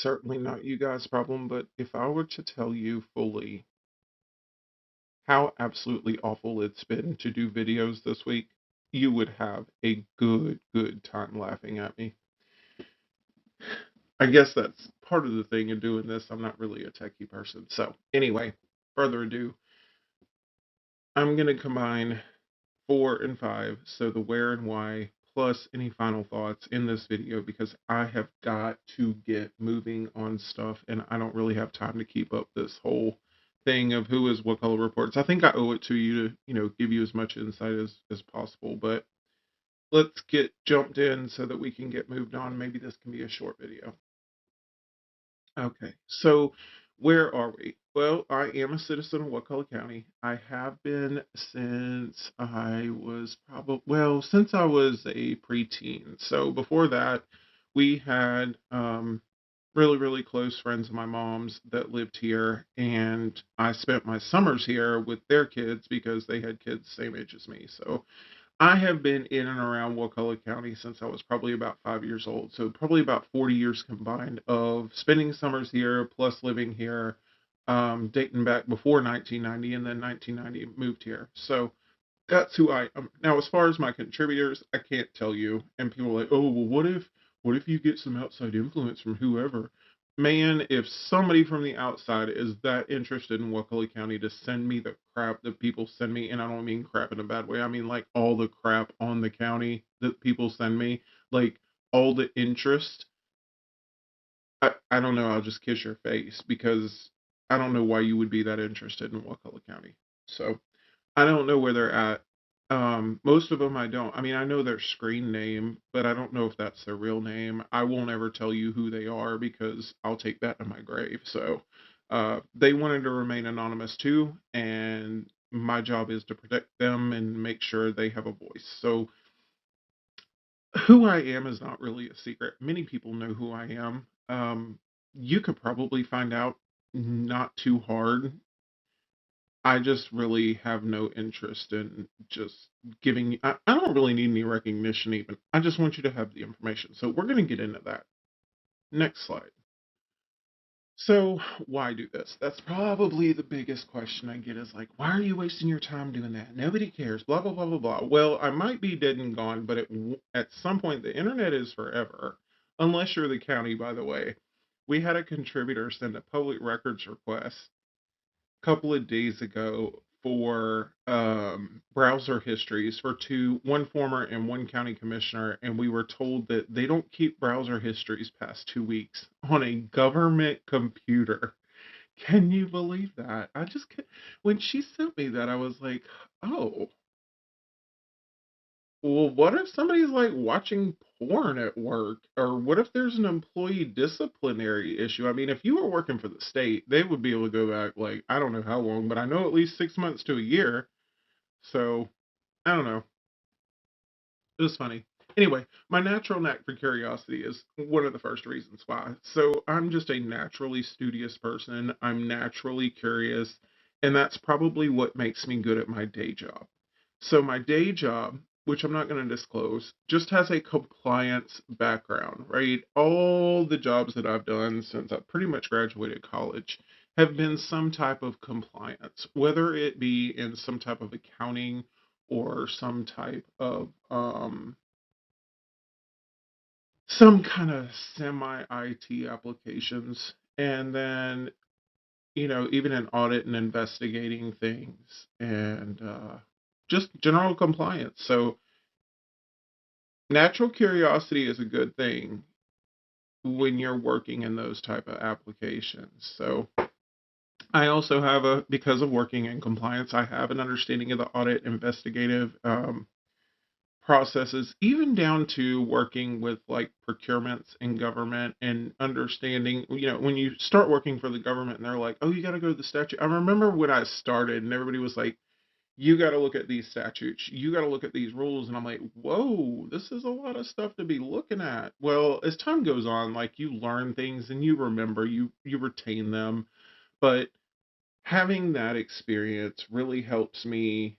certainly not you guys' problem, but if I were to tell you fully how absolutely awful it's been to do videos this week, you would have a good time laughing at me. I guess that's part of the thing in doing this. I'm not really a techie person. So, anyway, further ado, I'm going to combine 4 and 5, so the where and why, plus any final thoughts in this video because I have got to get moving on stuff and I don't really have time to keep up this whole thing of who is Wakulla reports. I think I owe it to you to, give you as much insight as possible, but let's get jumped in so that we can get moved on. Maybe this can be a short video. Okay, so where are we? Well, I am a citizen of Wakulla County. I have been since I was since I was a preteen. So before that, we had really close friends of my mom's that lived here, and I spent my summers here with their kids because they had kids the same age as me. So I have been in and around Wakulla County since I was probably about 5 years old. So probably about 40 years combined of spending summers here plus living here, dating back before 1990 and then 1990 moved here. So that's who I am. Now, as far as my contributors, I can't tell you. And people are like, oh, well, what if you get some outside influence from whoever? Man, if somebody from the outside is that interested in Wakulla County to send me the crap that people send me, and I don't mean crap in a bad way, I mean like all the crap on the county that people send me, like all the interest, I don't know, I'll just kiss your face because I don't know why you would be that interested in Wakulla County. So I don't know where they're at. Most of them I don't. I mean, I know their screen name, but I don't know if that's their real name. I won't ever tell you who they are because I'll take that to my grave. So, they wanted to remain anonymous too, and my job is to protect them and make sure they have a voice. So, who I am is not really a secret. Many people know who I am. You could probably find out not too hard. I just really have no interest in just giving. I don't really need any recognition, even. I just want you to have the information. So we're going to get into that. Next slide. So, why do this? That's probably the biggest question I get is like, why are you wasting your time doing that? Nobody cares, blah, blah, blah, blah, blah. Well, I might be dead and gone, but at some point, the internet is forever, unless you're the county, by the way. We had a contributor send a public records request couple of days ago for browser histories for one former and one county commissioner, and we were told that they don't keep browser histories past 2 weeks on a government computer. Can you believe that? When she sent me that, I was like, oh, well, what if somebody's like watching porn at work? Or what if there's an employee disciplinary issue? I mean, if you were working for the state, they would be able to go back, like, I don't know how long, but I know at least 6 months to a year. So, I don't know. It was funny. Anyway, my natural knack for curiosity is one of the first reasons why. So, I'm just a naturally studious person. I'm naturally curious. And that's probably what makes me good at my day job. So my day job, which I'm not going to disclose, just has a compliance background, right? All the jobs that I've done since I pretty much graduated college have been some type of compliance, whether it be in some type of accounting or some type of some kind of semi IT applications. And then, even in audit and investigating things and just general compliance. So natural curiosity is a good thing when you're working in those type of applications. So I also have because of working in compliance, I have an understanding of the audit investigative processes, even down to working with like procurements in government and understanding, when you start working for the government and they're like, oh, you got to go to the statute. I remember when I started and everybody was like, you got to look at these statutes, you got to look at these rules, and I'm like, whoa, this is a lot of stuff to be looking at. Well, as time goes on, like you learn things and you remember, you retain them, but having that experience really helps me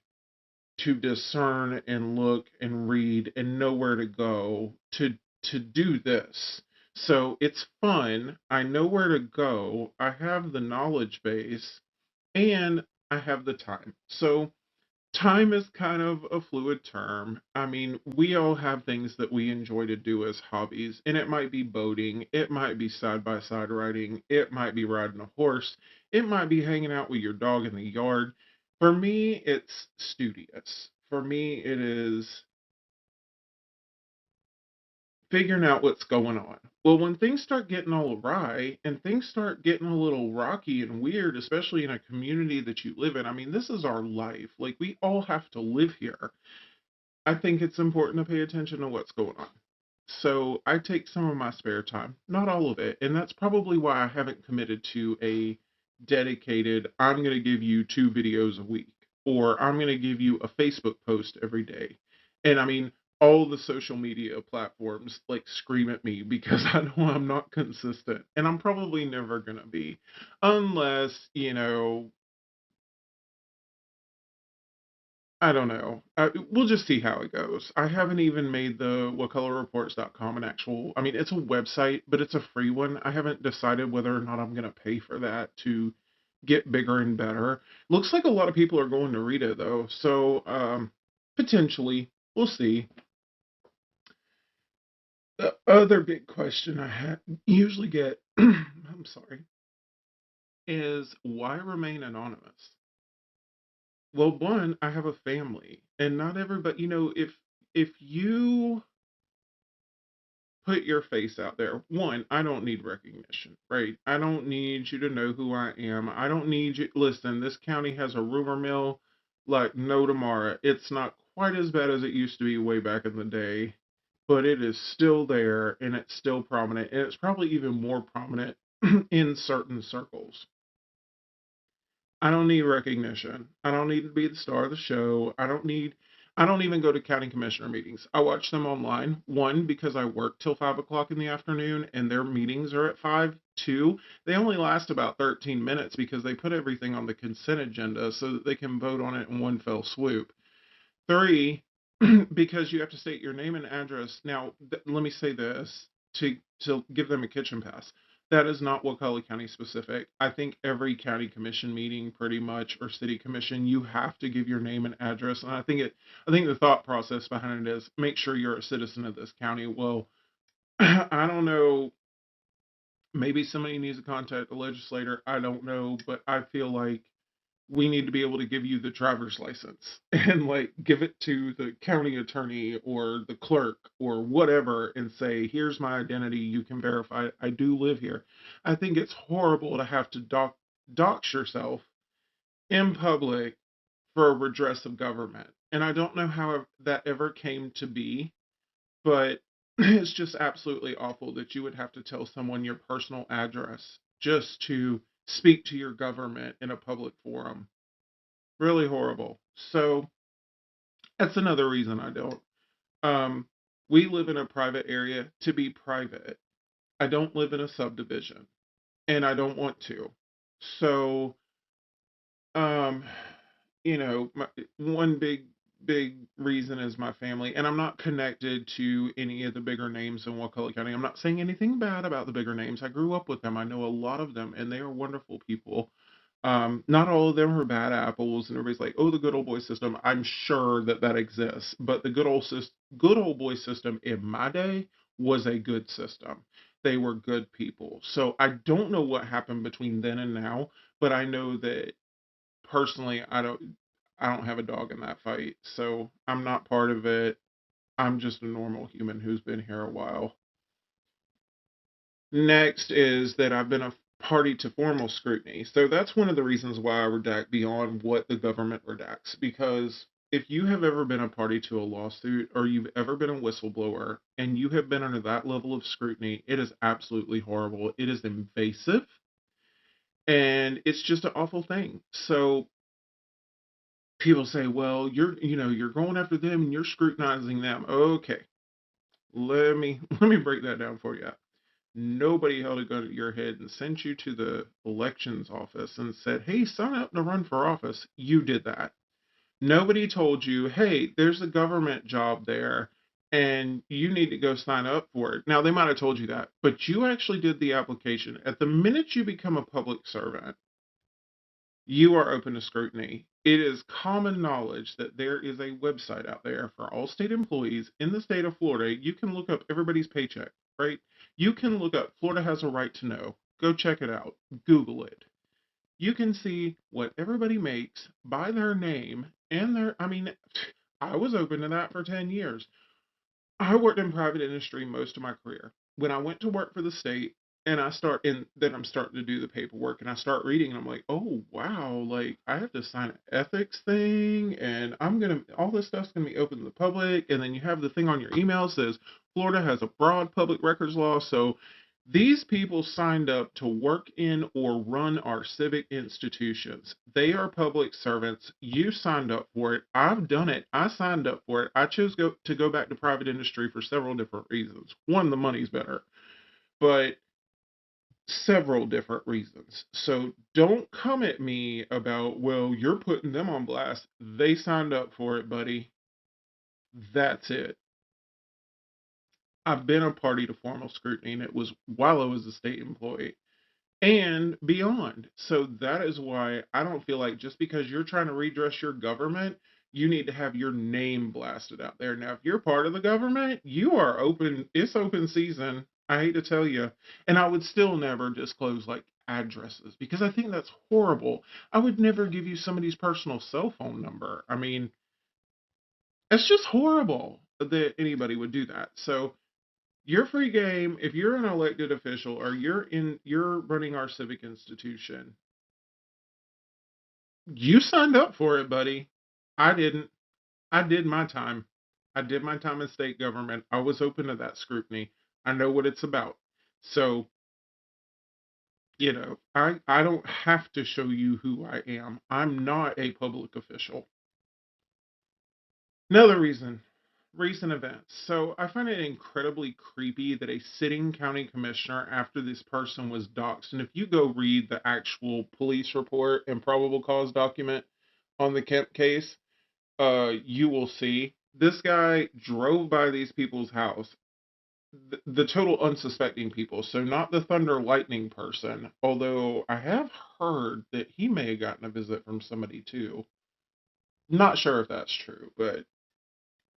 to discern and look and read and know where to go to do this. So it's fun. I know where to go. I have the knowledge base and I have the time. So time is kind of a fluid term. I mean, we all have things that we enjoy to do as hobbies, and it might be boating, it might be side by side riding, it might be riding a horse, it might be hanging out with your dog in the yard. For me, it's studious. For me, it is figuring out what's going on. Well, when things start getting all awry and things start getting a little rocky and weird, especially in a community that you live in, I mean, this is our life. Like, we all have to live here. I think it's important to pay attention to what's going on. So I take some of my spare time, not all of it, and that's probably why I haven't committed to a dedicated, I'm going to give you 2 videos a week, or I'm going to give you a Facebook post every day. And I mean, all the social media platforms like scream at me because I know I'm not consistent, and I'm probably never going to be, unless, I don't know. We'll just see how it goes. I haven't even made the WakullaReports.com an actual, I mean, it's a website, but it's a free one. I haven't decided whether or not I'm going to pay for that to get bigger and better. Looks like a lot of people are going to read it, though. So, potentially, we'll see. The other big question usually get, I'm sorry, is why remain anonymous? Well, one, I have a family, and not everybody, if you put your face out there, one, I don't need recognition, right? I don't need you to know who I am. I don't need you. Listen, this county has a rumor mill like no tomorrow. It's not quite as bad as it used to be way back in the day, but it is still there and it's still prominent, and it's probably even more prominent in certain circles. I don't need recognition. I don't need to be the star of the show. I don't even go to county commissioner meetings. I watch them online. One, because I work till 5 o'clock in the afternoon and their meetings are at 5. Two, they only last about 13 minutes because they put everything on the consent agenda so that they can vote on it in one fell swoop. Three, because you have to state your name and address. Now, let me say this to give them a kitchen pass. That is not Wakulla County specific. I think every county commission meeting, pretty much, or city commission, you have to give your name and address. And I think the thought process behind it is make sure you're a citizen of this county. Well, I don't know. Maybe somebody needs to contact the legislator. I don't know, but I feel like we need to be able to give you the driver's license and like give it to the county attorney or the clerk or whatever and say, here's my identity. You can verify I do live here. I think it's horrible to have to dox yourself in public for a redress of government. And I don't know how that ever came to be, but it's just absolutely awful that you would have to tell someone your personal address just to speak to your government in a public forum. Really horrible. So that's another reason I don't. Um, we live in a private area to be private. I don't live in a subdivision, and I don't want to. So, um, one big reason is my family, and I'm not connected to any of the bigger names in Wakulla County. I'm not saying anything bad about the bigger names. I grew up with them. I know a lot of them, and they are wonderful people. Not all of them are bad apples, and everybody's like, "Oh, the good old boy system." I'm sure that that exists, but the good old boy system in my day was a good system. They were good people. So I don't know what happened between then and now, but I know that personally, I don't have a dog in that fight. So I'm not part of it. I'm just a normal human who's been here a while. Next is that I've been a party to formal scrutiny. So that's one of the reasons why I redact beyond what the government redacts. Because if you have ever been a party to a lawsuit or you've ever been a whistleblower and you have been under that level of scrutiny, it is absolutely horrible. It is invasive and it's just an awful thing. So people say, well, you're going after them and you're scrutinizing them. Okay, let me break that down for you. Nobody held a gun to your head and sent you to the elections office and said, hey, sign up to run for office. You did that. Nobody told you, hey, there's a government job there. and you need to go sign up for it. Now, they might have told you that, but you actually did the application. At the minute you become a public servant, you are open to scrutiny. It is common knowledge that there is a website out there for all state employees in the state of Florida. You can look up everybody's paycheck, right? You can look up Florida Has a Right to Know. Go check it out. Google it. You can see what everybody makes by their name and I mean, I was open to that for 10 years. I worked in private industry most of my career. When I went to work for the state and then I'm starting to do the paperwork and I start reading and I'm like, oh wow, like I have to sign an ethics thing and all this stuff's gonna be open to the public, and then you have the thing on your email that says Florida has a broad public records law, so these people signed up to work in or run our civic institutions. They are public servants. You signed up for it. I've done it. I signed up for it. I chose to go back to private industry for several different reasons. One, the money's better, but several different reasons. So don't come at me about, well, you're putting them on blast. They signed up for it, buddy. That's it. I've been a party to formal scrutiny, and it was while I was a state employee and beyond. So that is why I don't feel like just because you're trying to redress your government, you need to have your name blasted out there. Now, if you're part of the government, you are open, it's open season. I hate to tell you. And I would still never disclose like addresses because I think that's horrible. I would never give you somebody's personal cell phone number. I mean, it's just horrible that anybody would do that. So you're free game. If you're an elected official or you're running our civic institution, you signed up for it, buddy. I didn't. I did my time. I did my time in state government. I was open to that scrutiny. I know what it's about. So, I don't have to show you who I am. I'm not a public official. Another reason, recent events. So I find it incredibly creepy that a sitting county commissioner, after this person was doxxed, and if you go read the actual police report and probable cause document on the Kemp case, you will see this guy drove by these people's house, the total unsuspecting people. So not the thunder lightning person, although I have heard that he may have gotten a visit from somebody too. Not sure if that's true, but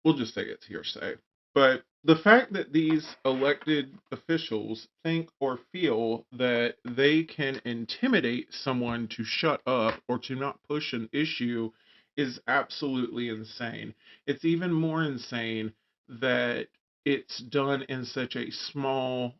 we'll just say it's hearsay. But the fact that these elected officials think or feel that they can intimidate someone to shut up or to not push an issue is absolutely insane. It's even more insane that it's done in such a small,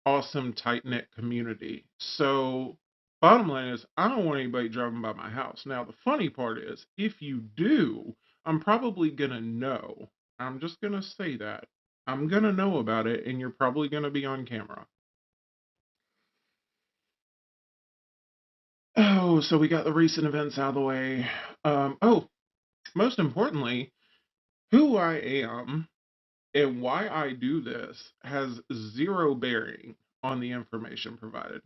awesome, tight knit community. So, bottom line is, I don't want anybody driving by my house. Now, the funny part is, if you do, I'm probably going to know. I'm just going to say that. I'm going to know about it, and you're probably going to be on camera. Oh, so we got the recent events out of the way. Most importantly, who I am and why I do this has zero bearing on the information provided.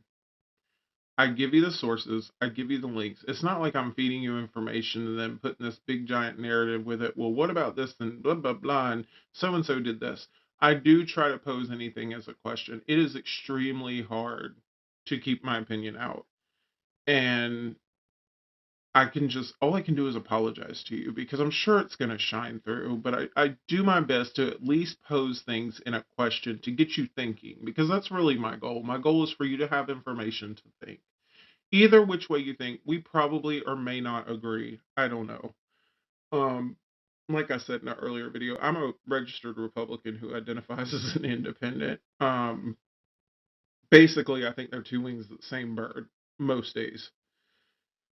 I give you the sources, I give you the links. It's not like I'm feeding you information and then putting this big giant narrative with it. Well, what about this and blah, blah, blah, and so did this. I do try to pose anything as a question. It is extremely hard to keep my opinion out. And all I can do is apologize to you because I'm sure it's going to shine through. But I do my best to at least pose things in a question to get you thinking because that's really my goal. My goal is for you to have information to think. Either which way you think, we probably or may not agree. I don't know. Um, like I said in an earlier video, I'm a registered Republican who identifies as an independent. Basically, I think they're two wings of the same bird most days.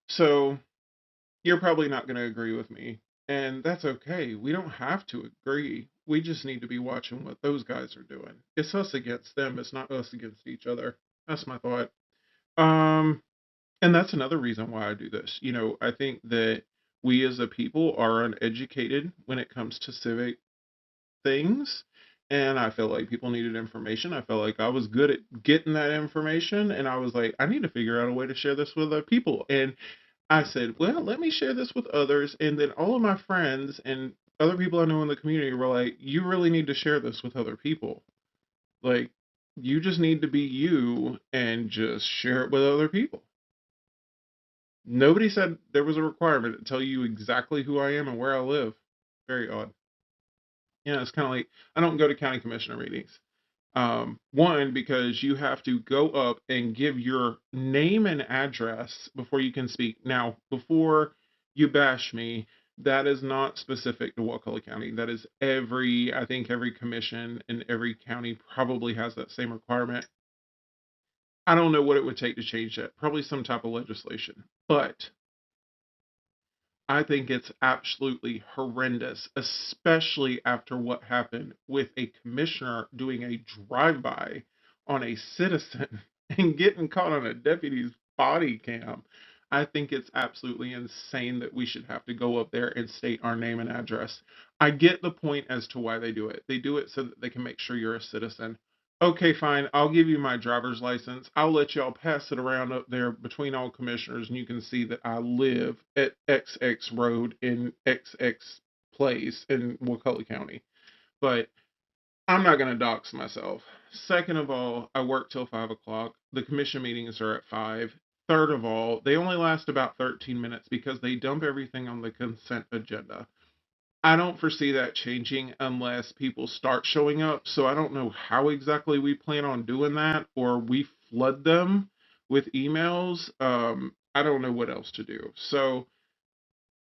So you're probably not going to agree with me, and that's okay. We don't have to agree. We just need to be watching what those guys are doing. It's us against them. It's not us against each other. That's my thought. Um, And that's another reason why I do this. I think that we as a people are uneducated when it comes to civic things. And I felt like people needed information. I felt like I was good at getting that information. And I was like, I need to figure out a way to share this with other people. And I said, well, let me share this with others. And then all of my friends and other people I know in the community were like, you really need to share this with other people. Like, you just need to be you and just share it with other people. Nobody said there was a requirement to tell you exactly who I am and where I live. Very odd. Yeah, it's kind of like I don't go to county commissioner meetings. One, because you have to go up and give your name and address before you can speak. Now, before you bash me, that is not specific to Wakulla County. That is I think every commission in every county probably has that same requirement. I don't know what it would take to change that. Probably some type of legislation. But I think it's absolutely horrendous, especially after what happened with a commissioner doing a drive-by on a citizen and getting caught on a deputy's body cam. I think it's absolutely insane that we should have to go up there and state our name and address. I get the point as to why they do it. They do it so that they can make sure you're a citizen. Okay, fine. I'll give you my driver's license. I'll let y'all pass it around up there between all commissioners, and you can see that I live at XX Road in XX place in Wakulla County. But I'm not going to dox myself. Second of all, I work till 5 o'clock. The commission meetings are at 5. Third of all, they only last about 13 minutes because they dump everything on the consent agenda. I don't foresee that changing unless people start showing up. So I don't know how exactly we plan on doing that, or we flood them with emails. I don't know what else to do. So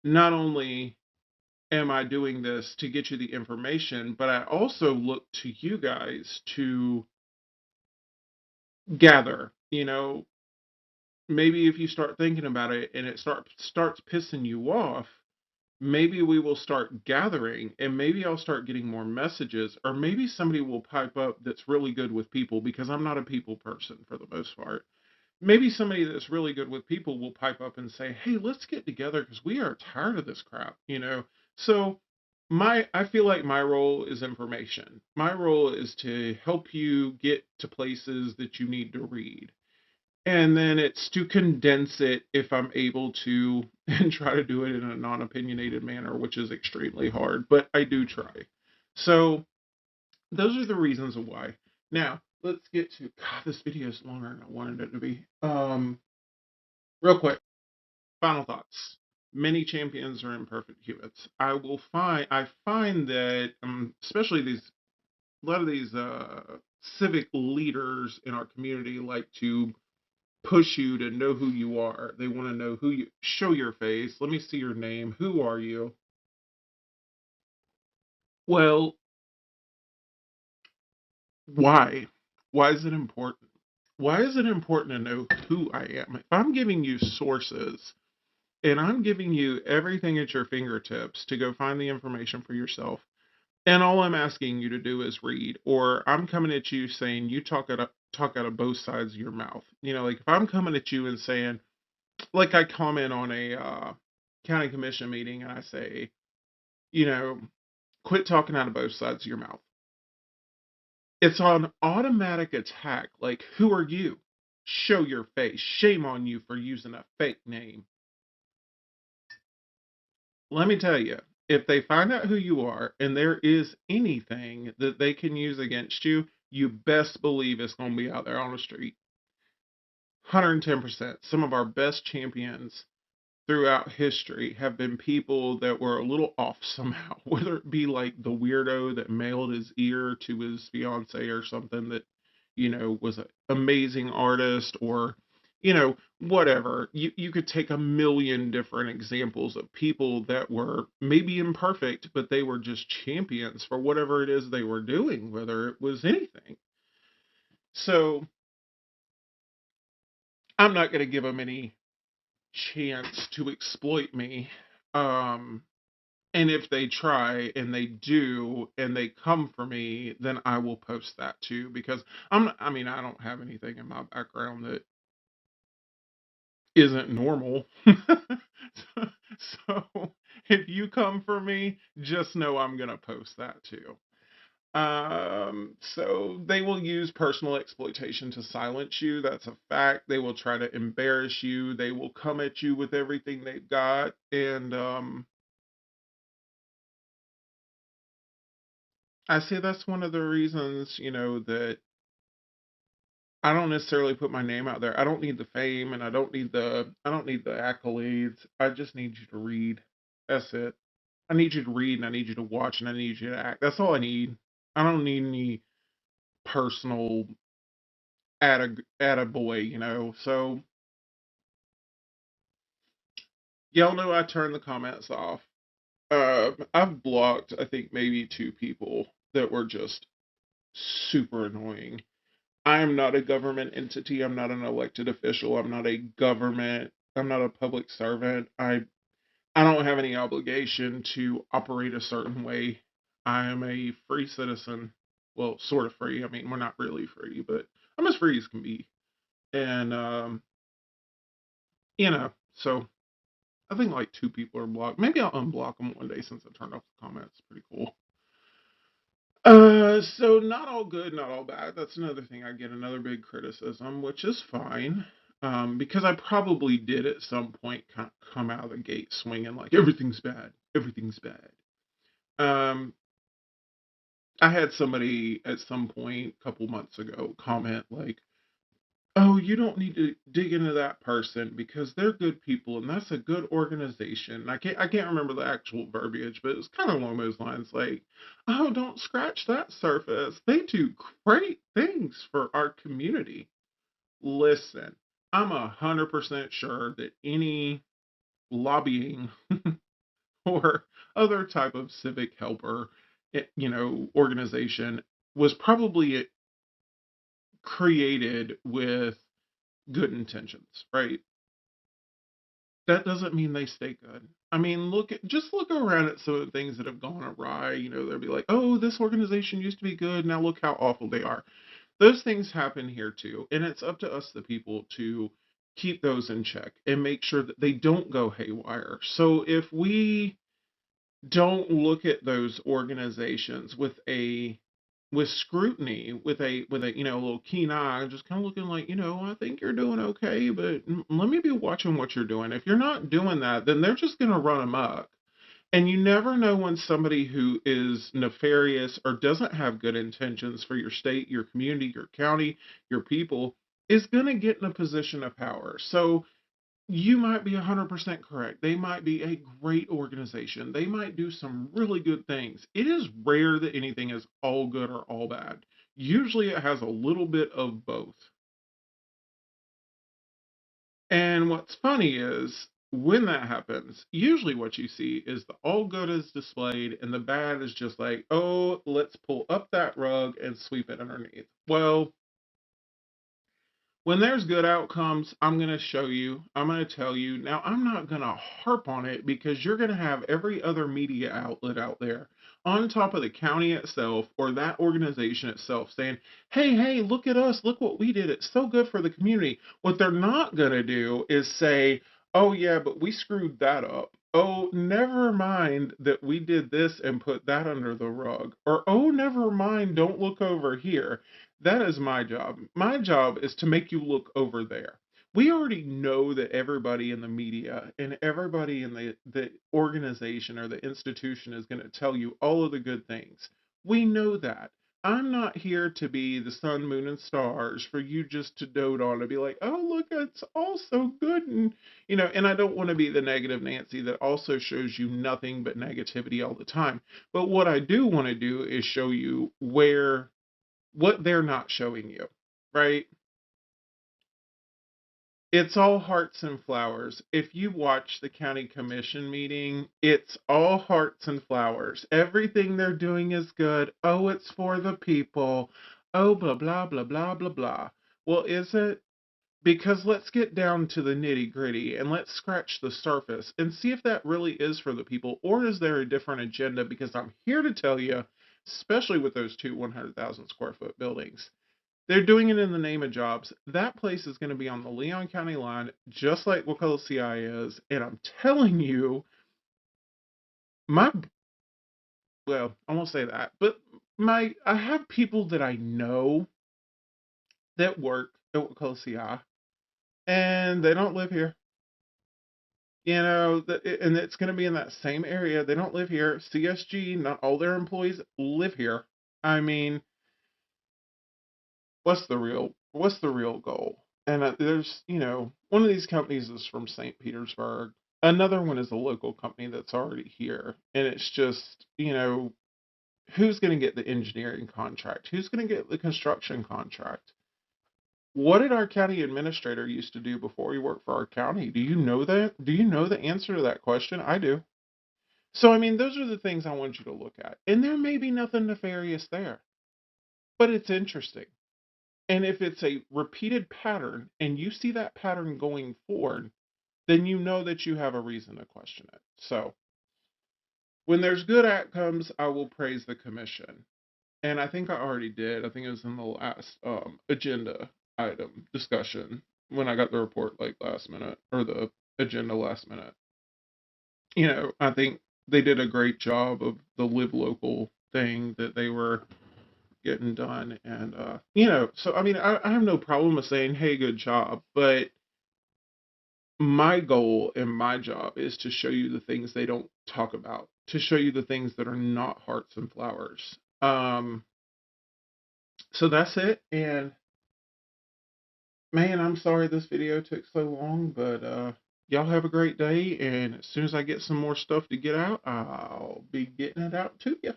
not only am I doing this to get you the information, but I also look to you guys to gather. Maybe if you start thinking about it and it starts pissing you off, maybe we will start gathering and maybe I'll start getting more messages, or maybe somebody will pipe up that's really good with people because I'm not a people person for the most part. Maybe somebody that's really good with people will pipe up and say, "Hey, let's get together because we are tired of this crap." So I feel like my role is information. My role is to help you get to places that you need to read. And then it's to condense it if I'm able to and try to do it in a non opinionated manner, which is extremely hard, but I do try. So those are the reasons why. Now, let's get to God, this video is longer than I wanted it to be. Real quick, final thoughts. Many champions are imperfect humans. I find that especially these a lot of these civic leaders in our community like to push you to know who you are. They want to know who you show your face. Let me see your name. Who are you? Well, why? Why is it important? Why is it important to know who I am? If I'm giving you sources and I'm giving you everything at your fingertips to go find the information for yourself, and all I'm asking you to do is read, or I'm coming at you saying you talk out of both sides of your mouth. Like if I'm coming at you and saying, like I comment on a county commission meeting and I say, you know, quit talking out of both sides of your mouth. It's on automatic attack. Like, who are you? Show your face. Shame on you for using a fake name. Let me tell you, if they find out who you are and there is anything that they can use against you, you best believe it's going to be out there on the street. 110%. Some of our best champions throughout history have been people that were a little off somehow, whether it be like the weirdo that mailed his ear to his fiance or something that, was an amazing artist, or, whatever. You could take a million different examples of people that were maybe imperfect, but they were just champions for whatever it is they were doing, whether it was anything. So I'm not going to give them any chance to exploit me. Um, And if they try and they do and they come for me, then I will post that too because I don't have anything in my background that isn't normal. So if you come for me, just know I'm going to post that too. So they will use personal exploitation to silence you. That's a fact. They will try to embarrass you. They will come at you with everything they've got. And I say that's one of the reasons, that I don't necessarily put my name out there. I don't need the fame and I don't need the accolades. I just need you to read. That's it. I need you to read and I need you to watch and I need you to act. That's all I need. I don't need any personal boy, So y'all know I turn the comments off. I've blocked I think maybe two people that were just super annoying. I am not a government entity. I'm not an elected official. I'm not a public servant. I don't have any obligation to operate a certain way. I am a free citizen. Well, sort of free. I mean, we're not really free, but I'm as free as can be. And so I think like two people are blocked. Maybe I'll unblock them one day since I turned off the comments. Pretty cool. So not all good, not all bad. That's another thing I get another big criticism, which is fine. Because I probably did at some point come out of the gate swinging like everything's bad, everything's bad. Um, I had somebody at some point a couple months ago comment like, "Oh, you don't need to dig into that person because they're good people and that's a good organization." I can't remember the actual verbiage, but it was kind of along those lines like, "Oh, don't scratch that surface. They do great things for our community." Listen, I'm 100% sure that any lobbying or other type of civic helper, organization was probably created with good intentions, right? That doesn't mean they stay good. I mean, just look around at some of the things that have gone awry. They'll be like, "Oh, this organization used to be good. Now look how awful they are." Those things happen here too, and it's up to us, the people, to keep those in check and make sure that they don't go haywire. So if we don't look at those organizations with scrutiny, with a little keen eye, just kind of looking like, I think you're doing okay, but let me be watching what you're doing. If you're not doing that, then they're just going to run amok. And you never know when somebody who is nefarious or doesn't have good intentions for your state, your community, your county, your people is going to get in a position of power. So you might be 100% correct. They might be a great organization. They might do some really good things. It is rare that anything is all good or all bad. Usually it has a little bit of both. And what's funny is when that happens, usually what you see is the all good is displayed and the bad is just like, oh, let's pull up that rug and sweep it underneath. Well, when there's good outcomes, I'm going to show you, I'm going to tell you. Now, I'm not going to harp on it because you're going to have every other media outlet out there on top of the county itself or that organization itself saying, "Hey, hey, look at us. Look what we did. It's so good for the community." What they're not going to do is say, "Oh, yeah, but we screwed that up. Oh, never mind that we did this and put that under the rug." Or, "Oh, never mind, don't look over here." That is my job. My job is to make you look over there. We already know that everybody in the media and everybody in the organization or the institution is going to tell you all of the good things. We know that. I'm not here to be the sun, moon, and stars for you just to dote on and be like, "Oh, look, it's all so good." And I don't want to be the negative Nancy that also shows you nothing but negativity all the time. But what I do want to do is show you what they're not showing you, right? It's all hearts and flowers. If you watch the county commission meeting, it's all hearts and flowers. Everything they're doing is good. Oh, it's for the people. Oh, blah, blah, blah, blah, blah, blah. Well, is it? Because let's get down to the nitty gritty and let's scratch the surface and see if that really is for the people or is there a different agenda? Because I'm here to tell you, especially with those two 100,000 square foot buildings, they're doing it in the name of jobs. That place is going to be on the Leon County line, just like Wakulla CI is. And I'm telling you, my, well, I won't say that, but I have people that I know that work at Wakulla CI, and they don't live here. And it's going to be in that same area. They don't live here. CSG, not all their employees live here. I mean, what's the real goal? And there's, one of these companies is from St. Petersburg. Another one is a local company that's already here. And it's just, who's going to get the engineering contract? Who's going to get the construction contract? What did our county administrator used to do before he worked for our county? Do you know that? Do you know the answer to that question? I do. So, I mean, those are the things I want you to look at. And there may be nothing nefarious there, but it's interesting. And if it's a repeated pattern and you see that pattern going forward, then you know that you have a reason to question it. So, when there's good outcomes, I will praise the commission. And I think I already did. I think it was in the last agenda item discussion when I got the report like last minute or the agenda last minute. I think they did a great job of the live local thing that they were getting done. And, so I mean, I have no problem with saying, hey, good job. But my goal and my job is to show you the things they don't talk about, to show you the things that are not hearts and flowers. So that's it. And man, I'm sorry this video took so long, but y'all have a great day. And as soon as I get some more stuff to get out, I'll be getting it out to you.